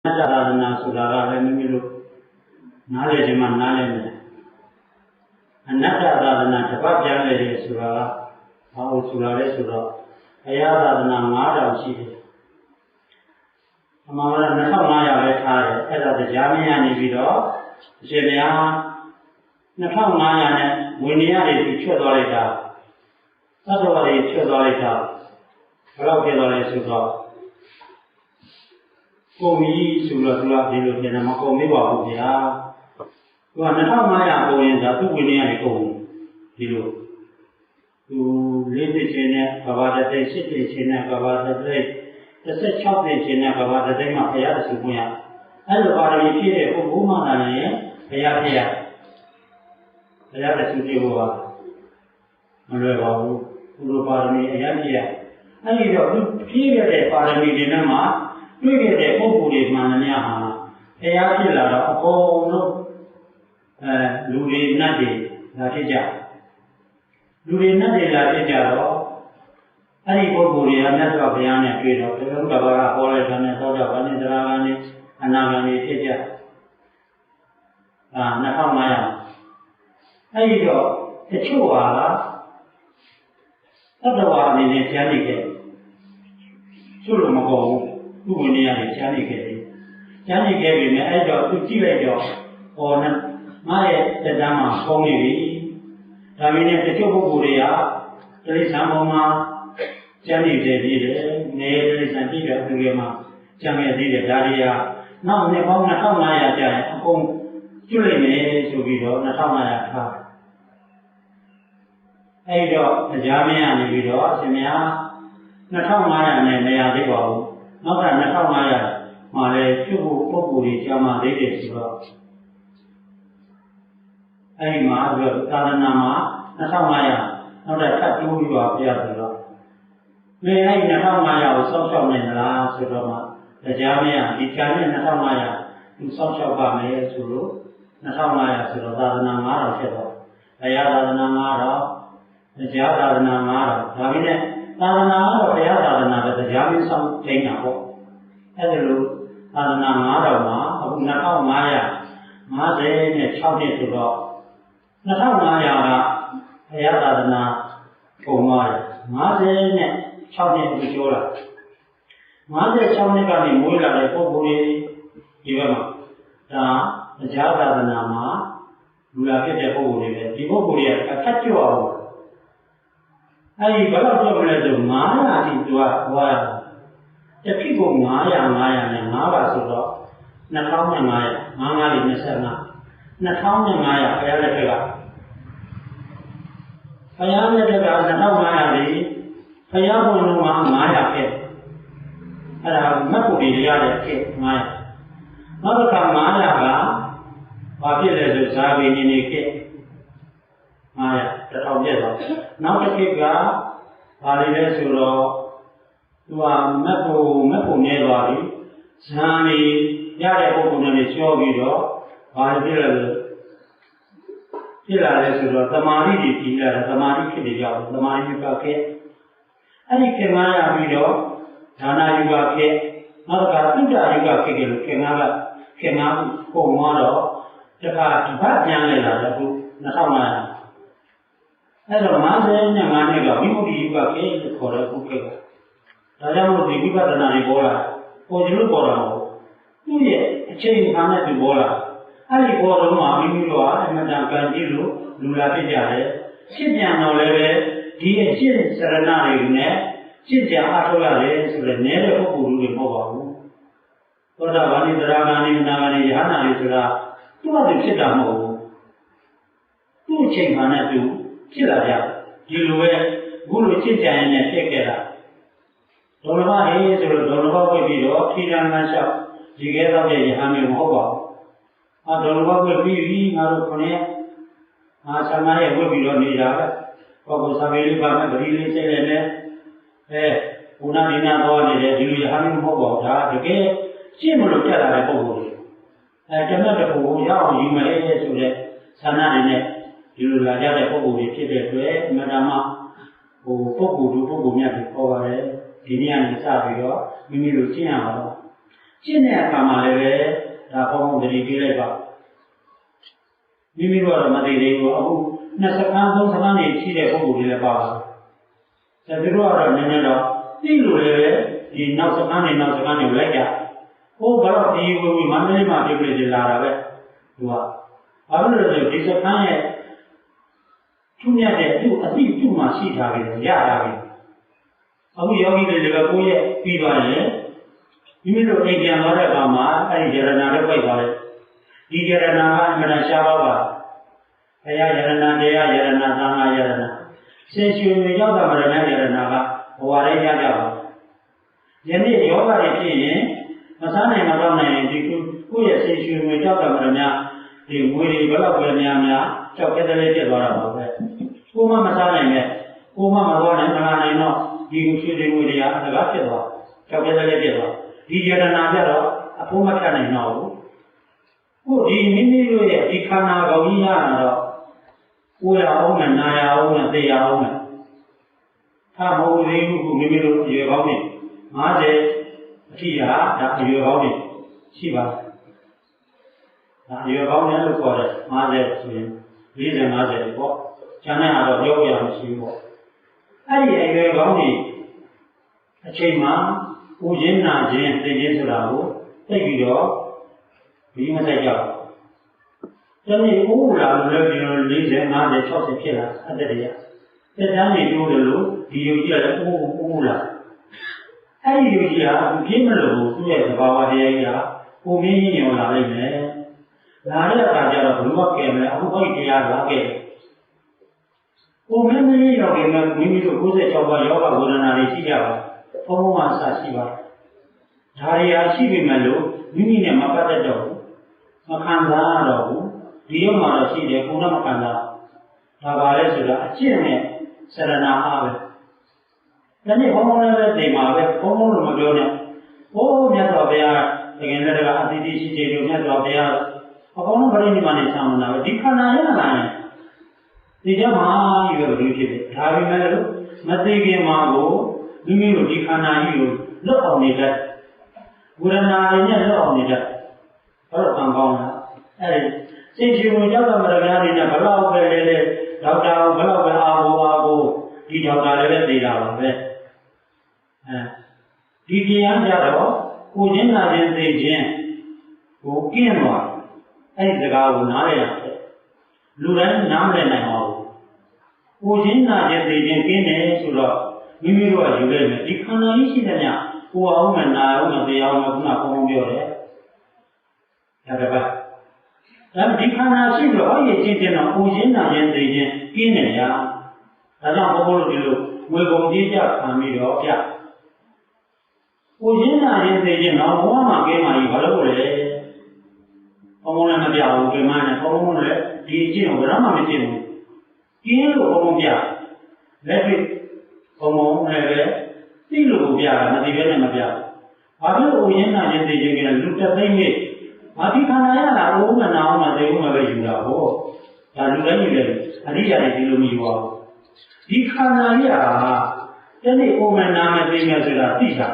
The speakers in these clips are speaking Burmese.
Sadhana Sudara Milu Nalejima Naleme Anata Sadhana Tabajale Sura How Surare Sura Ayadana Mada Shidi Amara Nakamaya Vetare Eda the Jamia Nivido Jelia Nakamaya Winia Chodorita Sadori Chodorita Rokedore Sura Komi Sura Dilu Makomi Wabia. You are not Maya going to Winia Kom Dilu. You live the China, Kavada Day City, China, Kavada Day, the set shop in China, Kavada Day Mapaya Subuya. And the Bari of woman and Payapia. Payata Sudiwa. Manuel Uruparami Ayapia. And you have period Parami Dinama. We get a Populi Manania, Ayatilla, Apollo, Ludi Nadi, Latija. Ludi Nadi Latija, any Populi, another Piana, Peter, Gavara, Polis, and Soda, Vanidravani, Anagani, Tija. Nakamaya. I go, the Chua, other one in a Janike. Sulumago. Who will near the Janike? Janike gave me a job to Chivajo or my Dama, Homi, Tamina the Choburia, there is Samoma, Janike did, Nay, and Peter Gama, Jamia did, Daria, now Nepona Hamaya, home, Julie to be Natamaya. Ajo, the Jamia and the Vido, Semia, Natamaya and Maya. Not that Nakamaya, Male, Populi, Jama, Lady Sura. Aima, Tadanama, Nakamaya, not that Katu you are Piazza. May I Nakamaya or some shop in the last Sudama, the Jamia, the China Nakamaya, in some shop by Maya Suru, Nakamaya Sura, Tadanamara, Ayadanamara, the Jadanamara, Davine. Tadana, Payadana, the Jamin some thing up. Hello, Tadana Marama, Nakao Maya, Maze, Chowdy to go. Nakao Maya, Payadana, Komar, Maze, Chowdy to Jola. Maze Chowdy Mula, the Populi, Ivama. The Jadadanama, Lulaki, the Populi, the Populi, a catch you out. I got to Maya into a while. The people Maya and Mava Sudo, Nakama Maya, Mama in the Sana, Nakama Maya, Ayalega. Ayalega, Nakamaya, Ayago Maya Kit. Napoli, the other Kit Maya. Mother Maya, Papilla Zavi in a Kit. Maya, the Tauja. Now the Kiga, Alilesuro, you are Mapo Nevadi, Sani, Yako Shogido, Alilesuro, the Mari, the Mari Kidia, the Mari Yuka. And you can Maya Vido, Tana Yuka, Mother Yuka Kigil, Kenam, Komado, the Bad Yang, Nakama. Hello, Master, Yamaniga, we would give a case for a cookie. Tajamo di Vivatana Bola, or the Lubora. You change Hana to Bola. I bought a Mamma and Madame Candilu, Lulapijare, Sidiano Leve, Dia Serenari, Sidia Atolare, so the never who will move. For the one in the Ragani Nagani Hana Isra, two of the Sidamo. Two change Hana to. Chilla, you were Guru Chicha and a taker. Dolma is or Dolma will be or Tiran myself, together with Hamil Hoba. A Dolma will be Marocone, Asamaya will be on the other. Pocosavili Bama really said, Unadina Doni, the Hamil Hoba, the gay, similar to the Hobo. I cannot go down, you may to the Sanadine. You like a Pogo, Madama, who Pogo, Pogo, over Guinea and Savio, Mimilutina. ရှင်းတဲ့အခါမှာလည်းပဲဒါဘုံဘုံတတိပြလိုက်ပါမိမိတို့ကတော့မသိသေးဘူးအခု20ခန်း30ခန်းနေရှိတဲ့ပုံစံတွေလည်းပါပါဒါသူတို့ကတော့နည်းနည်းတော့သိလို့လည်းပဲဒီနောက်စခန်းနေလိုက်ကြဟိုဘာလို့ဒီဝီမန္တလေးမှာပြပြလာတာပဲသူကဘာလို့လဲဆိုဒီစခန်းရဲ့သူ့မြတ်တဲ့သူ့အတိသူ့မှာရှိထားတယ်ရတာပဲအခုယောဂီတွေကကိုယ့်ရဲ့ပြီးသွားရင်မိမိတို့အိမ်ပြန်သွားတဲ့အခါမှာအဲ့ဒီယရနာနဲ့ပြိုက်သွားတယ်ဒီယရနာကအမှန်တရားရှားပါပါဘုရားယရနာတရားယရနာသံဃာယရနာရှင်ရှင်ရောက်တာမရဏယရနာကဘဝလေးရကြပါယနေ့ယောဂတွေဖြစ်ရင်မစားနိုင်မတော့နိုင်ဒီကိုယ့်ရဲ့ရှင်ရှင်ရောက်တာမရဏဒီငွေတွေဘယ်တော့ပဲများကြောက်ကတဲ့လေးပြတ်သွားတာပါပဲကိုမမစားနိုင်နဲ့ကိုမမတော့နိုင်မလာနိုင်တော့ဒီရှင်တွေငွေတွေကအတကားဖြစ်သွားကြောက်ကတဲ့လေးပြတ်သွားဒီယရနာပြတော့အဖို့မဖြတ်နိုင်တော့ဘူးကိုဒီမိမိတို့ရဲ့ဒီခန္ဓာကောင်းကြီးရတော့ကိုယ်ရအောင်နဲ့နာရအောင်နဲ့သိရအောင်နဲ့သာမဟုတ်သေးဘူးကိုမိမိတို့ရေကောင်းနေ50အထိဟာဒါရေကောင်းနေရှိပါဒါရေကောင်းတယ်လို့ခေါ်တယ်50ဆိုရင်40 50ပေါ့ကျန်တဲ့ဟာတော့ပြောပြမရှိဘူးပေါ့အဲ့ဒီရေကောင်းနေအချိန်မှာဦးရင်းနာခြင်းသိခြင်းဆိုတာကိုသိပြီးတော့ဒီမဆိုင်ကြဘူးတနည်းဦးလာလို့လည်းဒီလို40 50 60ဖြစ်လာအတ္တတရားတက်တန်းနေလို့လို့ဒီယုတ်ကြီးကလည်းဦးလာအဲ့ဒီယုတ်ကြီးကပြင်းမလို့သူ့ရဲ့သဘာဝတရားကြီးကပုံမင်းကြီးညောလာလိုက်မယ်လာတဲ့အခါကျတော့ဘလို့ကဲမယ်အခုဟောဒီတရားလာခဲ့ပုံမင်းကြီးရောကဲမယ်မိမိတို့96ပါးယောဂဝေဒနာတွေရှိကြပါဘုံဘုံမှာစရှိပါဒါတွေဟာရှိပြီမဲ့လို့မိမိနဲ့မပတ်သက်တော့ဘူးမခံစားတော့ဘူးဒီရုံမှာတော့ရှိတယ်ကိုယ်ကမခံစားဒါပါလဲဆိုတာအကျင့်နဲ့စရဏအားပဲဒါနဲ့ဘုံဘုံလည်းပဲဒီမှာပဲဘုံဘုံလို့မပြောနဲ့ဘိုးမြတ်စွာဘုရားတကယ်လည်းကအတိတိရှိတယ်လို့မြတ်စွာဘုရားအကုန်လုံးဗရိနိဗ္ဗာန်နဲ့ဆံမနာပဲဒီခန္ဓာရလာရင်ဒီကြမှာကြီးပဲဘယ်လိုဖြစ်လဲဒါပေမဲ့လို့မသိခင်မှာကိုမိမိတို့ဒီခန္ဓာကြီးကိုလွတ်အောင်နေတတ်ဝေဒနာတွေနဲ့လွတ်အောင်နေတတ်ဘာလို့ခံကောင်းလဲအဲ့ဒီစိတ်ရှင်ဝင်ရောက်တာမရများနေနဲ့ဘလောက်ပဲလေဒေါက်တာဘလောက်ပဲအာဘောဒီဒေါက်တာလည်းပဲသိတာပါပဲဒီတရားကြတော့ကိုချင်းနာခြင်းသိခြင်းကိုကင်းသွားအဲ့ဒီစကားကိုနားရရတယ်လူတိုင်းနားမလည်နိုင်ပါဘူးကိုချင်းနာခြင်းသိခြင်းကင်းတယ်ဆိုတော့မိမိတို့ကယူလိုက်မယ်ဒီခန္ဓာကြီးရှိတဲ့ညကိုအောင်မနာအောင်မတရားအောင်ခုနကဘုံပြောတယ်ဒါတပတ်ဒါဒီခန္ဓာရှိတော့ဟောရချင်းချင်းတော့ကိုချင်းနာခြင်းသိခြင်းကင်းတယ်ညာဒါကြောင့်ဘုန်းဘုန်းတို့ဒီလိုဝေကုန်ကြီးကြခံပြီးတော့ဗျကိုချင်းနာခြင်းသိခြင်းတော့ဘဝမှာကင်းမှကြီးဘာလို့လဲဘုံဘုံလည်းမပြဘူးဒီမှနဲ့ဘုံဘုံလည်းဒီအကျင့်ကိုဘယ်တော့မှမကျင့်ဘူးကင်းလို့ဘုံဘုံပြလက်တွေ့ဘုံဘုံလည်းပဲသိလို့ပြတာမသိဘဲနဲ့မပြဘူးဘာလို့ကိုချင်းနာခြင်းသိခြင်းကလူတက်သိမ့်နေဘာဒီခန္ဓာရလာဘုံမနာအောင်မသိဘူးမပဲယူတာဟောဒါလူတိုင်းယူတယ်အရိယာတွေဒီလိုမယူပါဘူးဒီခန္ဓာကြီးဟာတနေ့ပုံမှန်နာမသိမယ်ဆိုတာသိတာ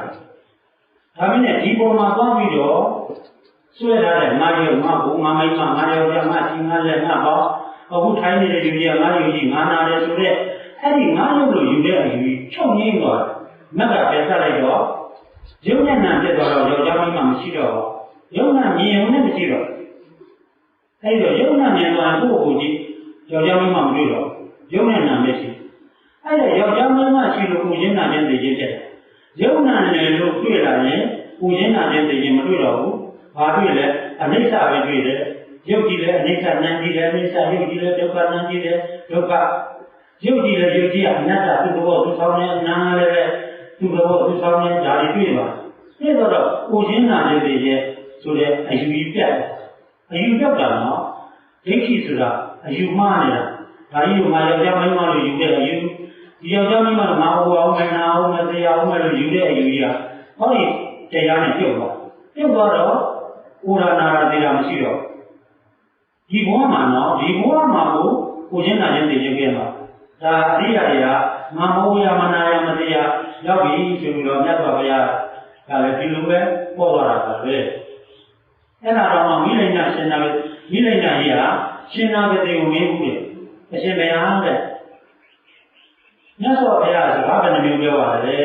ဒါမင်းနဲ့ဒီပုံမှာသွားပြီးတော့ဆွဲထားတဲ့မာယောမဘုံမမိတ်မမာယောပြမချင်းငါလည်းငါပေါ့အခုထိုင်းနေတဲ့လူကြီးကငါယူကြီးငါနာတယ်ဆိုတော့အဲ့ဒီငါလို့လို့ယူတဲ့အယူချုပ်ငိမ့်သွားမက်ကပြတ်ဆက်လိုက်တော့ရုပ်နဲ့နာပြတ်သွားတော့ယောက်ျားမိန်းမမရှိတော့ဘူးရုပ်နဲ့မြင်ုံနဲ့မရှိတော့အဲ့ဒီတော့ရုပ်နဲ့မြင်သွားကိုယ့်ကိုယ်ကြည့်ယောက်ျားမိန်းမမတွေ့တော့ရုပ်နဲ့နာမရှိအဲ့ဒါယောက်ျားမိန်းမရှိလို့ကိုယ်ချင်းနာခြင်းသိခြင်းတဲ့ရုပ်နာနဲ့လို့တွေ့လာရင်ကိုယ်ချင်းနာခြင်းသိခြင်းမတွေ့တော့ဘူးဘာတွေ့လဲအနိစ္စပဲတွေ့တယ်ရုပ်ကြည့်လဲအနိစ္စနာကြည့်လဲအနိစ္စရုပ်ကြည့်လဲဒုက္ခနာကြည့်လဲဒုက္ခရုပ်ကြည့်လဲရုပ်ကြည့်အနတ္တသူ့ဘောသူဆောင်နေနာလည်းသူ့ဘောသူဆောင်နေဒါတွေတွေ့ပါအဲ့တော့ကိုယ်ချင်းနာခြင်းသိခြင်းဆိုတဲ့အယူကြီးပြတ်အယူပြတ်တာနော်ဒိဋ္ဌိဆိုတာအယူမှားနေတာဒါကြီးကငါယောက်ျားမိန်းမလို့ယူတဲ့အယူဒီယောက်ျားမိန်းမလို့ငါဟောအောင်မနာအောင်မတရားအောင်လို့ယူတဲ့အယူကြီးကဟောဒီတရားနဲ့ပြုတ်သွားတော့ဥရနာရသေးတာမရှိတော့ဒီဘဝမှာနော်ဒီဘဝမှာကိုချင်းနာချင်းသိချင်းခဲ့မှာဒါအရိယာတွေကငါမောရမနာရမတရားရောက်ပြီဆိုပြီးတော့မြတ်စွာဘုရား ဒါလည်းဒီလိုပဲပေါ်သွားတာပဲအဲ့ဒါတော့မိလိန်နာရှင်နာမိလိန်နာကြီးဟာရှင်နာဂတိကိုမေးဘူးလေအရှင်ဘုရားတဲ့မြတ်စွာဘုရားစကားဘယ်နှမျိုးပြောပါလဲ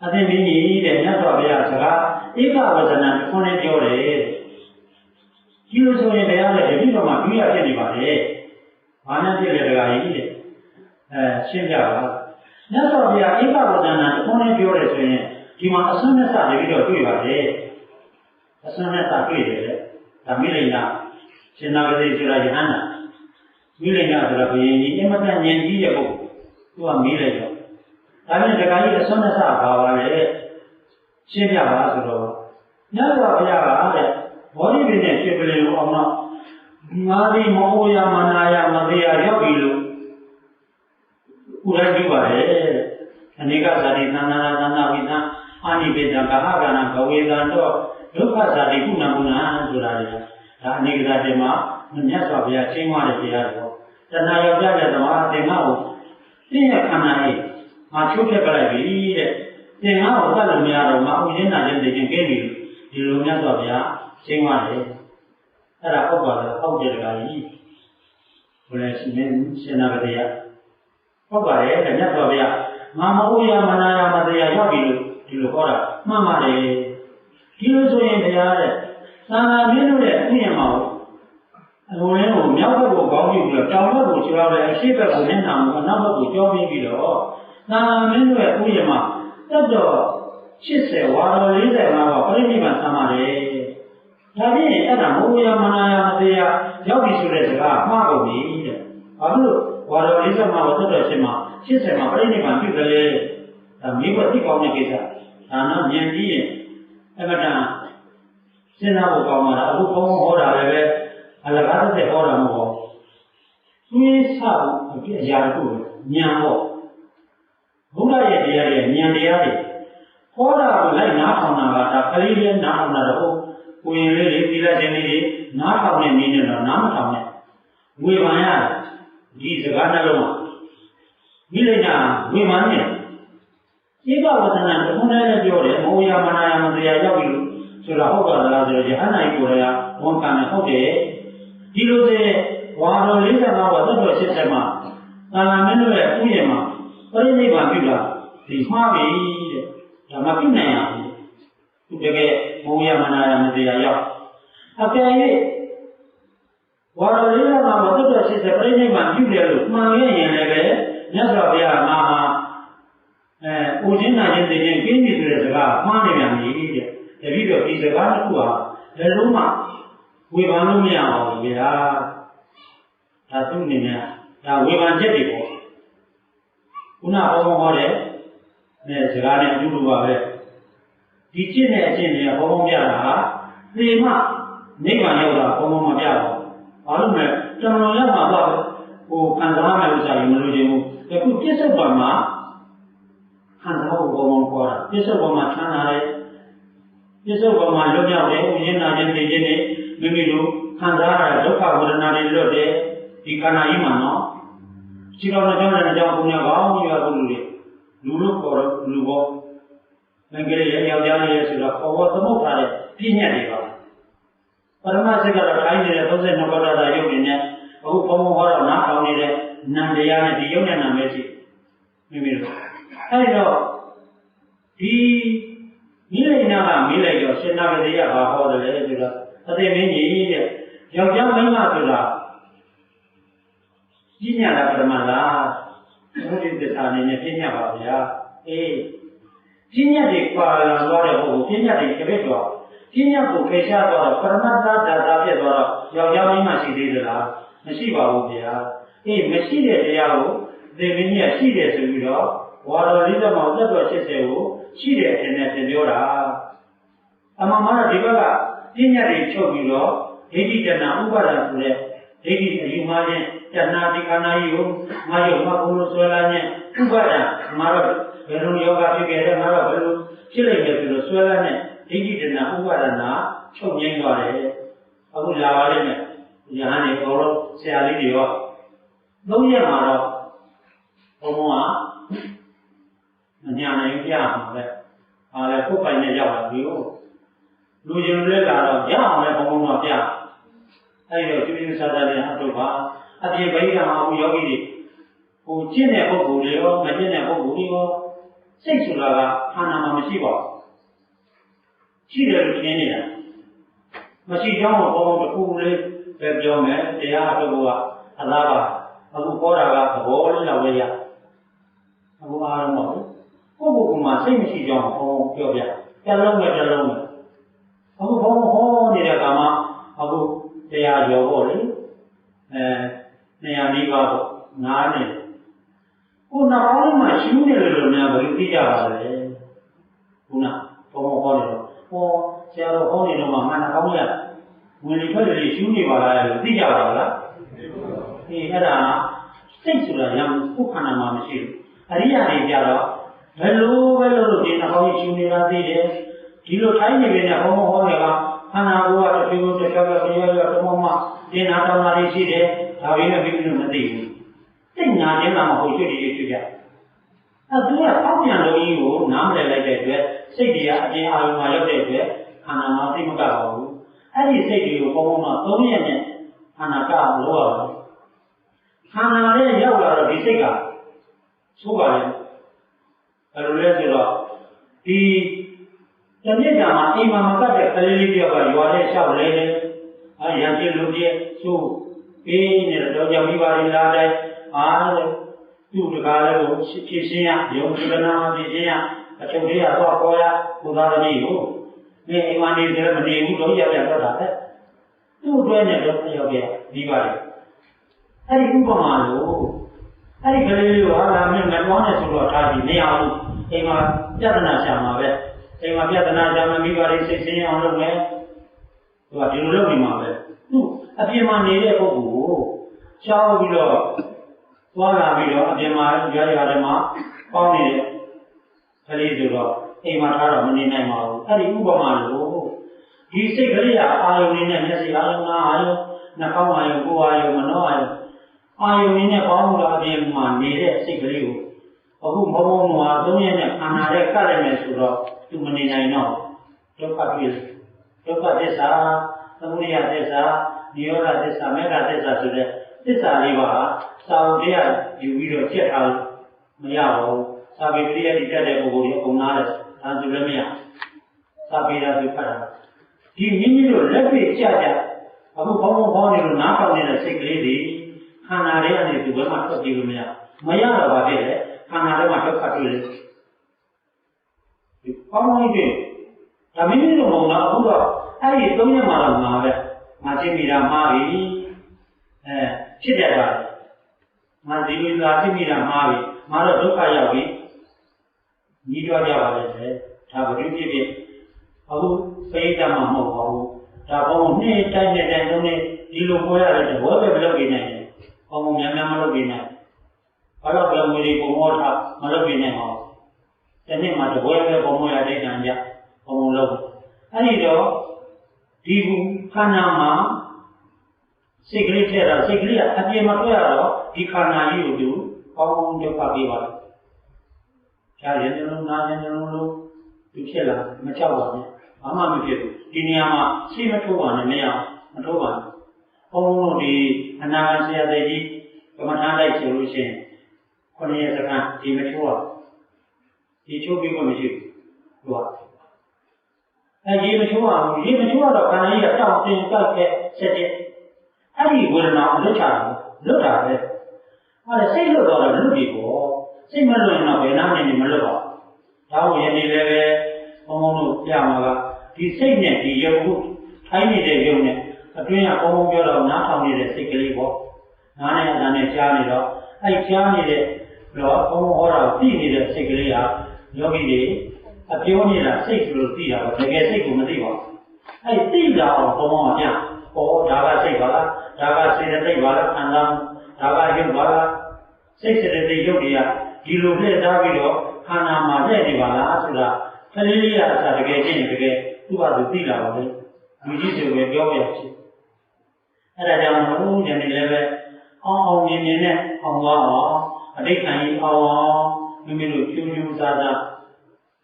အသင်မင်းကြီးတဲ့မြတ်စွာဘုရားစကားဧကဝဇ္ဇနာတစ်ခုနဲ့ပြောတယ်ဒီလိုဆိုရင်ဘုရားလည်းဒီလိုမှပြရဖြစ်နေပါလေဘာနဲ့ပြည့်လဲတရားကြီးတဲ့ရှင်းပြပါမြတ်စွာဘုရားဧကဝဇ္ဇနာတစ်ခုနဲ့ပြောတယ်ဆိုရင်ဒီမှာအစွန်းနဲ့စနေပြီးတော့တွေ့ပါတယ်အစွန်းနဲ့စတွေ့တယ်လေဒါမိလိန်နာရှင်နာဂတိဆိုတာယဟန္တာမိလိန်နာဆိုတာဘုရင်ကြီးအမတန်ဉာဏ်ကြီးတဲ့ပုဂ္ဂိုလ်သူကမေးလိုက်တော့ဒါနဲ့တရားကြီးအစွန်းနဲ့စပါပါလေရှင်းပြပါဆိုတော့မြတ်စွာဘုရားကတဲ့ဘောဓိပင်နဲ့ရှင်ပလင်ကိုအောင်တော့ငါဒီမောဟယမနာယမသေယရောက်ပြီလို့ဥရပြုပါတယ်အနေကဇာတိသန္နာသန္နာဝိသံအာနိပိတံကာဟကနာဘဝေသံတော့ဒုက္ခဇာတိကုဏကုဏဆိုတာလေဒါအနေကဇာတိမှာမြတ်စွာဘုရားရှင်းသွားတဲ့တရားတော်တဏှာရောက်ကြတဲ့သမားသင်္ဃကိုသိရခန္ဓာရေးငါချုပ်ပြလိုက်ပြီတဲ့သင်္ဃကိုတတ်လို့မရတော့ငါဥရင်းနာခြင်းသိခြင်းကဲပြီဒီလိုမြတ်စွာဘုရားရှင်းသွားတယ်အဲ့ဒါဟုတ်ပါလားဟုတ်တယ်တကားကြီးဘယ်လဲရှင်နာဂတိယဟုတ်ပါတယ်မြတ်စွာဘုရားငါမဟုတ်ရမနာရမတရားရောက်ပြီလို့ဒီလိုဟောတာမှန်ပါတယ်ဒီလိုဆိုရင်တရားတဲ့သာမန်မင်းတို့ရဲ့ဥယျာဉ်မှာအလိုရင်းကိုမြောက်ဘက်ကိုကောင်းပြီးတော့တောင်ဘက်ကိုကျော်တယ်အရှိဘက်ကိုမျက်နှာကိုအနောက်ဘက်ကိုကျော်ပြီးတော့သာမန်မင်းတို့ရဲ့ဥယျာဉ်မှာတက်တော့80ဝါတော်45ပါပြိဋိဘံဆံပါတယ်ဒါဖြင့်အဲ့ဒါမဟုတ်ရမနာရမတရားရောက်ပြီဆိုတဲ့စကားမှားကုန်ပြီတဲ့ဘာလို့ဝါတော်45ပါတက်တော့ရှင်မှာ80မှာပြိဋိဘံပြုတယ်လေဒါမိဘသိကောင်းတဲ့ကိစ္စဒါနဉာဏ်ကြီးရင်အမတန်စဉ်းစားဖို့ကောင်းပါလားအခုဘုံဟောတာလည်းပဲအလကားတဲ့ဟောတာမဟုတ်ဘူးသူရေးဆောက်အရာတို့ဉာဏ်ပေါ့ဘုရားရဲ့တရားရဲ့ဉာဏ်တရားတွေဟောတာကိုလိုက်နားထောင်တာကဒါကလေးလေးနားထောင်တာတော့ကိုရင်လေးတွေသီလရှင်လေးတွေနားထောင်နေနေတော့နားမထောင်နဲ့ဝေဘာရဒီစကားနှလုံးမှာမိလိနာဝေမာနဲ့ဧကဝဇ္ဇနာတစ်ခုနဲ့လည်းပြောတယ်မောယမနာယမတရားရောက်ပြီလို့ဆိုတာဟုတ်ပါလားဆိုတော့ယဟန္တာကြီးကိုယ်ရဝန်ခံတယ်ဟုတ်တယ်ဒီလိုစေဝါတော်45ဝါသက်တော်80မှာသာလမင်းတို့ရဲ့ဥယျာဉ်မှာပြိဋိဘံပြုတာဒီမှားပြီတဲ့ဒါမှပြုနိုင်ရဘူးသူတကယ်မောယမနာယမတရားရောက်အကယ်၍ဝါတော်45ဝါသက်တော်80ပြိဋိဘံပြုတယ်လို့မှန်ရရင်လည်းပဲမြတ်စွာဘုရားမှာဥဒင်းနာခြင်းသိခြင်းကင်းပြီဆိုတဲ့စကားမှားနေပြန်ပြီတဲ့တတိတော့ဒီစကားတစ်ခုဟာလည်းလုံးဝဝေဖန်လို့မရပါဘူးဗျာဒါသူ့အနေနဲ့ဒါဝေဖန်ချက်တွေပေါ့ခုနဘုံဟောတဲ့စကားနဲ့အတူတူပါပဲဒီကျင့်တဲ့အကျင့်တွေကဘုံပြတာဟာသေမှနိဗ္ဗာန်ရောက်တာဘုံမပြပါဘူးဘာလို့လဲကျွန်တော်ရောက်မှာတော့ဟိုခံစားမယ်လို့ဆိုရင်မလို့ချင်ဘူးအခုပြစ္ဆုတ်ပံမှာခံစားဖို့ဘုံခေါ်တာပြစ္ဆုတ်ပံမှာချမ်းသာတယ်ပြစ္ဆုတ်ပံမှာလွတ်မြောက်တယ်ဥယျာဉ်နာခြင်းသိခြင်းနဲ့မိမိတို့ခံစားရတဲ့ဒုက္ခဝေဒနာတွေလွတ်တယ်ဒီခန္ဓာကြီးမှာနော်ခြေတော်နဲ့ကြောင်းနဲ့ကြောင်းပုံနဲ့ကောင်းပြီးရဖို့လူလို့ခေါ်တော့လူဘောငယ်ကလေးရဲ့ယောက်ျားလေးရဲ့ဆိုတော့ခေါ်ဖို့သမုတ်ထားတဲ့ပြည့်ညက်တွေပါပရမစိတ်ကတော့တိုင်းနေတဲ့32ဘောဓတာယုတ်နေနဲ့အခုဘုံဟောတော့နားထောင်နေတဲ့နံတရားနဲ့ဒီယုတ်နဲ့နာမဲရှိမိမိတို့အဲဒီတော့ဒီမိလိန်နာကမေးလိုက်တော့ရှင်နာဂတိကဘာဟောတယ်လဲဆိုတော့အသိမင်းကြီးတဲ့ယောက်ျားမိန်းမဆိုတာကြီးညာတာပရမလားဘုရားသစ္စာအနေနဲ့ပြညာပါဗျာအေးပြညာတွေပါလာတော့တဲ့ဟိုပြညာတွေကြက်တော့ပြညာကိုခေချတော့ပရမတ္တဓာတာပြတ်တော့ယောက်ျားမိန်းမရှိသေးသလားမရှိပါဘူးဗျာအေးမရှိတဲ့တရားကိုသိမင်းကြီးကရှိတယ်ဆိုပြီးတော့ဝါတော်လေးသမအောင်သက်တော်80ကိုရှိတဲ့အထင်နဲ့သင်ပြောတာအမှန်မှန်တော့ဒီဘက်ကပြညာတွေချုပ်ပြီးတော့ဒိဋ္ဌိတဏဥပါဒဆိုတဲ့ဒိဋ္ဌိအယူမှားခြင်းတဏှာဒီခန္ဓာကြီးကိုငါရုပ်မှာဘုံလို့ဆွဲလာခြင်းဥပါဒငါတော့ဘယ်လိုယောဂဖြစ်ခဲ့တယ်ငါတော့ဘယ်လိုဖြစ်လိုက်လဲဆိုတော့ဆွဲလာတဲ့ဒိဋ္ဌိတဏဥပါဒနာချုပ်ငြိမ်းသွားတယ်အခုလာပါလိမ့်မယ်ယဟန်တွေဘောတော့ဆရာလေးတွေရော3ရက်မှာတော့ဘုံကညာနိုင်ပြမှာပဲ အားလည်းကိုယ်ပိုင်နဲ့ရောက်လာပြီလို့လူချင်းလက်လာတော့ရအောင်လည်းဘုံဘုံတော့ပြအဲ့တော့ကျွေးစားစားနဲ့အတုပါအပြင်ဗိဓာမှာဟိုယောဂီတွေဟိုကျင့်တဲ့ပုဂ္ဂိုလ်တွေရောမကျင့်တဲ့ပုဂ္ဂိုလ်တွေရောစိတ်ဆိုတာကအာနာမှာမရှိပါဘူးရှိတယ်လို့ထင်နေတာမရှိကြောင်းဘုံဘုံတစ်ခုလေးပဲပြောမယ်တရားအထုတ်ကအလားပါအခုခေါ်တာကသဘောလေးလောက်လေးရအခုအားလုံးပါဘူးကိုယ့်ကိုယ်ကမှစိတ်မရှိကြောင်းဘုံပြောပြတစ်လုံးနဲ့တစ်လုံးနဲ့အခုဘုံဟောနေတဲ့ကာမအခုတရားရောပေါ့လေနေရာလေးပါတော့နားနေခုနောက်ပိုင်းမှာရှင်းနေတယ်လို့များဘယ်လိုသိကြပါလဲခုနဘုံဟောနေတော့ဟောဆရာတော်ဟောနေတော့မှမှန်တာကောင်းရဝင်လေထွက်လေရှင်းနေပါလားလို့သိကြပါလားဒီအဲ့ဒါစိတ်ဆိုတာရံခုခန္ဓာမှာမရှိဘူးအရိယာတွေကြတော့ဘယ်လိုဒီနှောင်းကြီးရှင်းနေတာသိတယ်ဒီလိုထိုင်းနေပြီနဲ့ဘုံဟောနေကခန္ဓာကိုယ်ကတစ်ခုတစ်ခုတစ်ခုတစ်ခုမှဒီနာတော်လာရှိတယ်ဒါပေမဲ့ဘယ်လိုမသိဘူးစိတ်ညာခြင်းကမဟုတ်ရှိတယ်ဖြစ်ကြအဲသူကအောက်ပြန်လို့ကြီးကိုနားမလည်လိုက်တဲ့အတွက်စိတ်တွေကအပြင်အာရုံမှာရောက်တဲ့အတွက်ခန္ဓာမှာသိမကပါဘူးအဲ့ဒီစိတ်တွေကိုဘုံဘုံမှာ3ရက်နဲ့ခန္ဓာကလို့ရပါတယ်ခန္ဓာနဲ့ရောက်လာတော့ဒီစိတ်ကဆိုးပါလေဘယ်လိုလဲဆိုတော့ဒီတနေ့ကမှအိမ်မှာမကတ်တဲ့ကလေးလေးတယောက်ကရွာထဲလျှောက်လဲတယ်အဲရံပြလူပြည့်ဆိုးပေးနေတော့ကြောင့်မိဘတွေလာတယ်အားလို့သူ့တကားလည်းကိုဖြည့်ရှင်းရယုံကြည်နာဖြည့်ရှင်းရအချုပ်လေးကတော့ပေါ်ရကိုသားသမီးကိုနေအိမ်မှာနေတယ်မနေဘူးတော့ရောက်တော့တာပဲသူ့အတွက်နဲ့တော့ရောက်ပြမိဘတွေအဲ့ဒီဥပမာလို့အဲ့ဒီကလေးလေးကလာမြင်မတော်နဲ့ဆိုတော့ထားကြည့်မရဘူးအိမ်မှာပြဿနာရှာမှာပဲအိမ်မှာပြဿနာရှာမှာမိဘတွေစိတ်ဆင်းအောင်လုပ်မယ်သူကဒီလိုလုပ်နေမှာပဲသူအပြင်မှာနေတဲ့ပုဂ္ဂိုလ်ကိုချောင်းပြီးတော့သွားလာပြီးတော့အပြင်မှာရတယ်မှာပေါင်းနေတဲ့ကလေးဆိုတော့အိမ်မှာထားတော့မနေနိုင်ပါဘူးအဲ့ဒီဥပမာလို့ဒီစိတ်ကလေးကအာယုန်နဲ့မျက်စိအာယုန်နာအာယုန်နှာခေါင်းအာယုန်ကိုယ်အာယုန်မနှောအာယုန်အာယုန်နဲ့ပေါင်းလို့အပြင်မှာနေတဲ့စိတ်ကလေးကိုအခုမဘုံမှာ3ရက်နဲ့ခန္ဓာရဲ့ကတ်လိုက်မယ်ဆိုတော့သူမနေနိုင်တော့ဒုက္ခတွေ့ဒုက္ခသစ္စာသမုဒယသစ္စာနိရောဓသစ္စာမေဃသစ္စာဆိုတဲ့သစ္စာလေးပါစာအုပ်တရားယူပြီးတော့ချက်ထားလို့မရပါဘူးစာပေပရိယတိတက်တဲ့ပုဂ္ဂိုလ်တွေအကုန်နားတယ်ဒါဆိုလည်းမရစာပေတာသူဖတ်တာဒီမိမိတို့လက်တွေ့ကြကြအခုဘောင်းဘောင်းနေလို့နားထောင်နေတဲ့စိတ်ကလေးတွေခန္ဓာထဲကနေသူဘယ်မှထွက်ပြေးလို့မရတော့ပါဖြစ်တယ်ခန္ဓာထဲမှာဒုက္ခတွေ့တယ်ဒီဘောင်းကြီးဒါမိမိတို့မုံတော့အခုတော့အဲ့ဒီ3ရက်မှတော့ငါပဲငါသိမိတာမှားပြီဖြစ်တယ်ပါငါဒီလိုသာသိမိတာမှားပြီငါတော့ဒုက္ခရောက်ပြီညီးတွားကြပါလေဒါဘုရားဖြစ်ဖြစ်အခုပိဋကမှာမဟုတ်ပါဘူးဒါဘုံနှစ်တိုင်းနဲ့တိုင်းလုံးနဲ့ဒီလိုပေါ်ရတယ်တဘောပဲမလုပ်နေနိုင်ဘူးဘုံများများမလုပ်နေနိုင်ဘာလို့လဲငွေတွေပုံမောထားမလုပ်နေနိုင်ပါဘူးဒီနေ့မှတဘောပဲပုံမောရတဲ့ကံကြဘုံလုံးအဲ့ဒီတော့ဒီခန္ဓာမှာစိတ်ကလေးထည့်တာစိတ်ကလေးကအပြင်မှာတွေ့ရတော့ဒီခန္ဓာကြီးကိုသူကောင်းကောင်းဒုက္ခပေးပါတယ်။ရှားရင်လုံးနာရင်လုံးလို့သူဖြစ်လာမချောက်ပါနဲ့။ဘာမှမဖြစ်ဘူး။ဒီနေရာမှာရှိမထိုးပါနဲ့မရမထိုးပါနဲ့။ဘုန်းဘုန်းတို့ဒီအနာဂတ်ဆရာသေးကြီးကမ္မထာလိုက်ဆိုလို့ရှိရင်9ရက်စခန်းဒီမထိုးပါ။ဒီချိုးပြီးမှမရှိဘူး။သူကရေမချိုးအောင်ရေမချိုးတော့ခန္ဓာကြီးကတောက်တင်တောက်ခဲ့ဆက်တဲ့အဲ့ဒီဝေဒနာကိုလွတ်ချတာလွတ်တာပဲအဲ့ဒါစိတ်လွတ်တော့လွတ်ပြီပေါ့စိတ်မလွတ်ရင်တော့ဘယ်နာနေမလွတ်ပါဘူးဒါကိုယနေ့လည်းပဲဘုံဘုံတို့ပြမှာကဒီစိတ်နဲ့ဒီယုံခုထိုင်းနေတဲ့ယုံနဲ့အတွင်းကဘုံဘုံပြောတော့နားထောင်နေတဲ့စိတ်ကလေးပေါ့နားနဲ့အတန်နဲ့ကြားနေတော့အဲ့ကြားနေတဲ့တော့ဘုံဘုံဟောတာကိုသိနေတဲ့စိတ်ကလေးဟာယောဂီတွေအပြောနေတာစိတ်လို့သိတာပါတကယ်စိတ်ကိုမသိပါဘူးအဲ့သိတာအောင်ဘုံဘုံကပြဟောဒါကစိတ်ပါလားဒါကစေတသိက်ပါလားခန္ဓာဒါကရုပ်ပါလားစိတ်စေတသိက်ရုပ်တွေကဒီလိုလှည့်သားပြီးတော့ခန္ဓာမှာလှည့်နေပါလားဆိုတာကလေးလေးရတာတကယ်ချင်းတကယ်သူ့ဘာသူသိလာပါလေလူကြီးဆိုပဲပြောပြဖြစ်အဲ့ဒါကြောင့်ဘုရားဉာဏ်လည်းပဲအောင်မြင်မြင်နဲ့အောင်သွားအောင်အဋ္ဌာန်ကြီးအောင်မိမိတို့ကျူးကျူးစားစား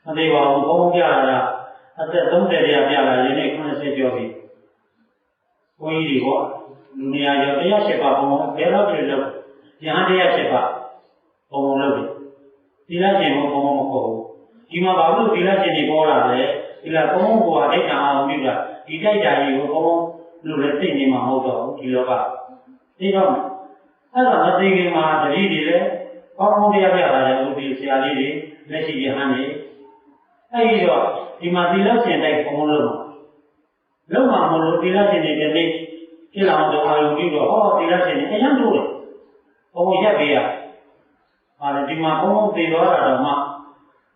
မသေးပါဘူးဘုံပြလာတာအသက်30ရာပြလာရင်နဲ့90ကျော်ပြီဘုန်းကြီးတွေပေါ့လူနေရာကျော်108ပါဘုံဘယ်တော့ပြလို့ရဟန်း108ပါဘုံလို့ပြီဒီလားကျင်ဘုံမဟုတ်ဘူးဒီမှာဘာလို့ဒီလားကျင်တွေပေါ်လာလဲဒီလားဘုံဘုံကဒိဋ္ဌာအောင်ပြုတာဒီတိုက်တာကြီးကိုဘုံလူလည်းသိနေမှာမဟုတ်တော့ဘူးဒီလောကသိတော့အဲ့တော့မသိခင်မှာတတိတွေလည်းကောင်းကောင်းတရားပြလာတယ်ဦးဒီဆရာလေးတွေလက်ရှိရဟန်းတွေအဲ့ဒီတော့ဒီမှာသီလရှင်တိုက်ဘုံလုံးမှာမလို့သီလရှင်တွေဒီနေ့ဖြစ်လာတော့အာယုံပြီးတော့ဟောသီလရှင်တွေအရင်တို့ဘုံရက်ပေးရဟာဒီမှာဘုံသိတော့တာတော့မှ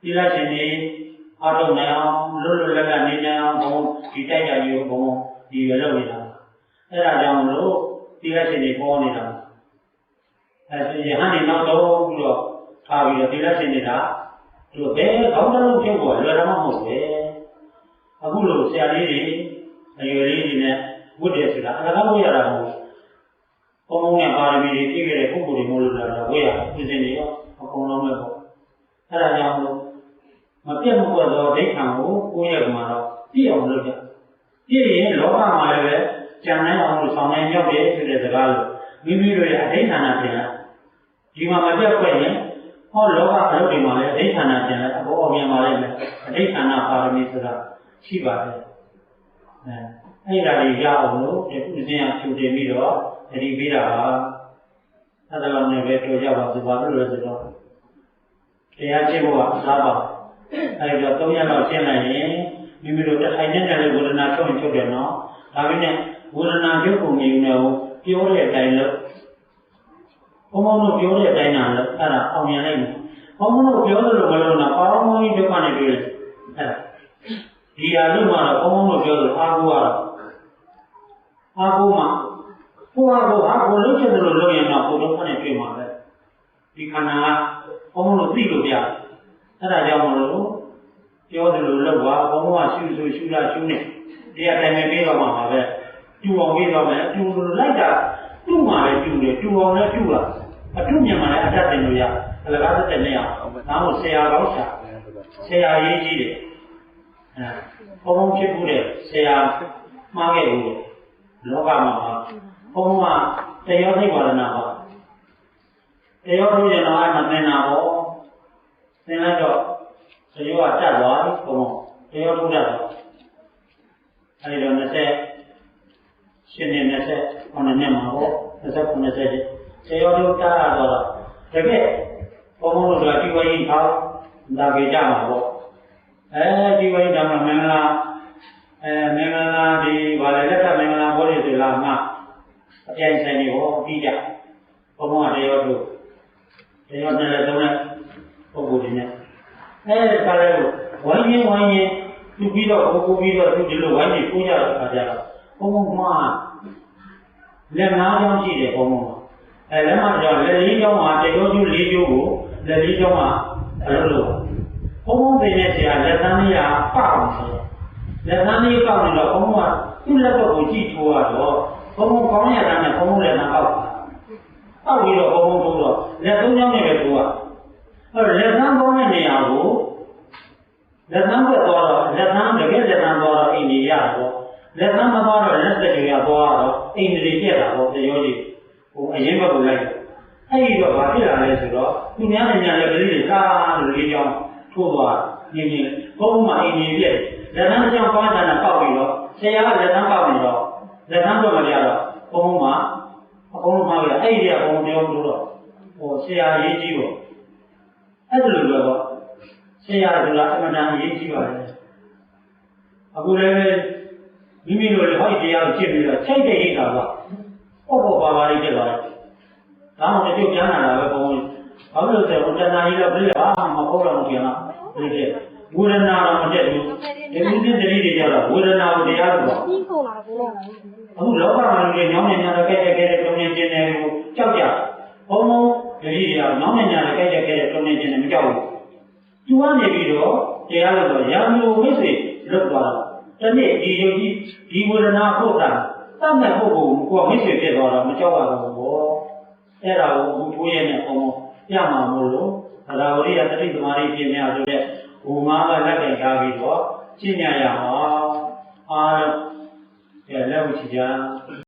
သီလရှင်တွေအားထုတ်နိုင်အောင်လွတ်လွတ်လပ်လပ်နေနိုင်အောင်ဘုံဒီတိုက်ကြကြီးကိုဘုံဒီရလုပ်နေတာအဲ့ဒါကြောင့်မလို့သီလရှင်တွေပေါ်နေတာအဲဒီယဟန်တွေနောက်တော့ပြီးတော့ထားပြီးတော့သီလရှင်တွေကသူဘယ်ကောင်းတဲ့လို့ဖြစ်ပေါ်လွယ်တော့မဟုတ်ပဲအခုလို့ဆရာလေးတွေအရွယ်လေးတွေနဲ့ဝတ်တယ်ဆိုတာအလကားဝတ်ရတာမဟုတ်ဘုံဘုံနဲ့ပါရမီတွေပြည့်ခဲ့တဲ့ပုဂ္ဂိုလ်တွေမို့လို့လာတော့ဝတ်ရပြင်စင်နေရောအကုန်လုံးပဲပေါ့အဲ့ဒါကြောင့်လို့မပြတ်မကွက်သောဒိဋ္ဌံကိုကိုယ့်ရဲ့မှာတော့ပြည့်အောင်လုပ်ကြပြည့်ရင်လောကမှာလည်းပဲကြံနိုင်အောင်လို့ဆောင်နိုင်ရောက်တယ်ဆိုတဲ့စကားလို့မိမိတို့ရဲ့အဋ္ဌာဏပြန်လာဒီမှာမပြတ်ကွက်ရင်ဟောလောကအလုပ်တွေမှာလည်းအဋ္ဌာဏပြန်လာအဘောအမြင်မှာလည်းအဋ္ဌာဏပါရမီဆိုတာရှိပါတယ်အဲ့ဒါလေးရအောင်လို့ဒီဥစဉ်အဖြူတင်ပြီးတော့တတိပေးတာပါအဲ့ဒါလည်းပဲတွေ့ကြပါသူပါလို့လည်းဆိုတော့တရားကျင့်ဖို့ကအစားပါအဲ့တော့3ရက်လောက်ကျင့်လိုက်ရင်မိမိတို့တစ်ထိုင်နဲ့လည်းဝေဒနာချုပ်တယ်နော်ဒါပေမဲ့ဝေဒနာချုပ်ပုံမြင်နေအောင်ပြောတဲ့အတိုင်းလို့ဘုံဘုံတို့ပြောတဲ့အတိုင်းနာလို့အဲ့ဒါအောင်မြင်လိုက်မယ်ဘုံဘုံတို့ပြောသလိုမလို့နာပေါင်းပေါင်းကြီးဒုက္ခနဲ့တွေ့တယ်အဲ့ဒါဒီအလုပ်မှာတော့ဘုံဘုံတို့ပြောသလိုအာဟုကတော့အာဟုမှာကိုယ်ဟာကိုလုံးချင်တယ်လို့လုပ်ရင်တော့ကိုယ်ဒုက္ခနဲ့တွေ့မှာပဲဒီခန္ဓာကဘုံဘုံတို့သိလို့ပြအဲ့ဒါကြောင့်မလို့ပြောသလိုလုပ်ပါဘုံဘုံကရှုလားရှုနေတရားတိုင်ပေးတော့မှာပဲတူအောင်ပေးတော့မယ်တူလိုက်တာတူမှာပဲတူတယ်တူအောင်လည်းတူတာအတူမြန်မာလည်းအတတ်တင်လို့ရအလကားတက်နေရအောင်ဒါမှဆရာကောင်းဆရာရေးကြီးတယ်ဘုံဘုံဖြစ်ဘူးတဲ့ဆရာမှားခဲ့ဘူးတဲ့လောကမှာဘုံဘုံကတရားသိပါရဏပါတရားထုတ်ရင်တော့အမှန်တင်တာပေါ့သင်လိုက်တော့တရားကတတ်သွားပြီဘုံတရားထုတ်တတ်တော့အဲဒီတော့20ရှင်နေ20နှစ်မှာပေါ့20တရားထုတ်တာတော့တကယ်ဘုံဘုံတို့ကဒီဝိရင်ထောက်ဒါကြကြမှာပေါ့ဒီဝိရင်တောင်မင်္ဂလာမင်္ဂလာဒီဘာလဲလက်ထမင်္ဂလာဘောတွေဆိုလာမှအပြိုင်ဆိုင်နေဟောပြီးကြဘုံဘုံကတရားထုတ်တရားနဲ့လည်းသုံးတဲ့ပုဂ္ဂိုလ်တွေနဲ့ဒါလည်းဝိုင်းရင်သူပြီးတော့ကိုပြီးတော့သူဒီလိုဝိုင်းနေကိုကြတဲ့အခါကျတော့ဘုံဘုံမှာလက်၅ချောင်းရှိတယ်ဘုံဘုံမှာလက်မကြောင့်လက်၄ချောင်းမှာတရားကျိုး၄ကျိုးကိုလက်၄ချောင်းမှာအလုပ်လုပ်ဘုံဘုံသိတဲ့ဆရာလက်သန်းလေးကပောက်အောင်ဆိုလက်သန်းလေးပောက်နေတော့ဘုံဘုံကသူ့လက်ဘက်ကိုကြည့်ထိုးရတော့ဘုံဘုံကောင်းရတာနဲ့ဘုံဘုံလည်းနှောက်ပောက်ပြီးတော့ဘုံဘုံထိုးတော့လက်၃ချောင်းနဲ့ပဲထိုးရလက်သန်းပေါင်းတဲ့နေရာကိုလက်သန်းဘက်သွားတော့လက်သန်းတကယ်လက်သန်းသွားတော့အိမ်ကြီးရတော့လက်သန်းမသွားတော့လက်သက်တွေရသွားတော့အိမ်ကြီးပြက်တာပေါ့တရားကြီးဟိုအရင်ဘက်ကိုလိုက်အဲ့ဒီတော့ဘာဖြစ်လာလဲဆိုတော့သူများနေညာလက်ကလေးတွေစားလို့လေးချောင်းထိုးသွားနေဘုံမှာအိမ်ကြီးပြက်လက်သန်းကြောင်ပါးတာနဲ့ပောက်ပြီးတော့ဆရာကလက်သန်းပောက်နေတော့လက်သန်းတော့မရတော့ဘုံမှာအကုန်လုံးမှာပဲအဲ့ဒီကဘုံပြောလို့တော့ဟိုဆရာရေးကြီးပေါ့အဲ့ဒါလိုပဲပေါ့ဆရာဆိုတာအမှန်တန်ရေးကြီးပါလေအခုလည်းမိမိတို့လည်းဟောဒီတရားကိုကြည့်ပြီးတော့ချိန်တဲ့ဟိတာကပေါ့ပါလေးတက်သွားတယ်ဒါမှမဟုတ်ကြမ်းလာတာပဲဘုံဘာလို့လဲဆိုတော့တဏှာကြီးတော့ပြည့်ဘာမှမဟုတ်တော့ဘူးပြန်လာပြည့်ဝေဒနာတော့မတက်ဘူးဒီလူချင်းတတိတွေကြတော့ဝေဒနာကိုတရားလို့ပေါ့ပြီးကုန်လာတော့အခုလောကမှာလူတွေညောင်းနေကြတော့ကြက်တုံနေခြင်းတွေကိုကြောက်ကြဘုံတတိတွေကညောင်းနေကြတော့ကြက်တုံနေခြင်းတွေမကြောက်ဘူးသူကနေပြီးတော့တရားလို့တော့ရာမျိုးဝိသေလွတ်သွားတော့တနေ့ဒီယုတ်ကြီးဒီဝေဒနာဟုတ်တာတတ်မဲ့ပုဂ္ဂိုလ်ကိုဝိသေဖြစ်သွားတော့မကြောက်ရဘူးပေါ့အဲ့ဒါကိုအခုထိုးရတဲ့ပုံပြမှာမို့လို့သရဝရိယတတိသမารိပြင်းများဆိုတဲ့ဝ ဘူမာကလက်တိုင်ထားပြီးတော့ကျင့်ကြရအောင်အားလုံးလက်ဝချကြ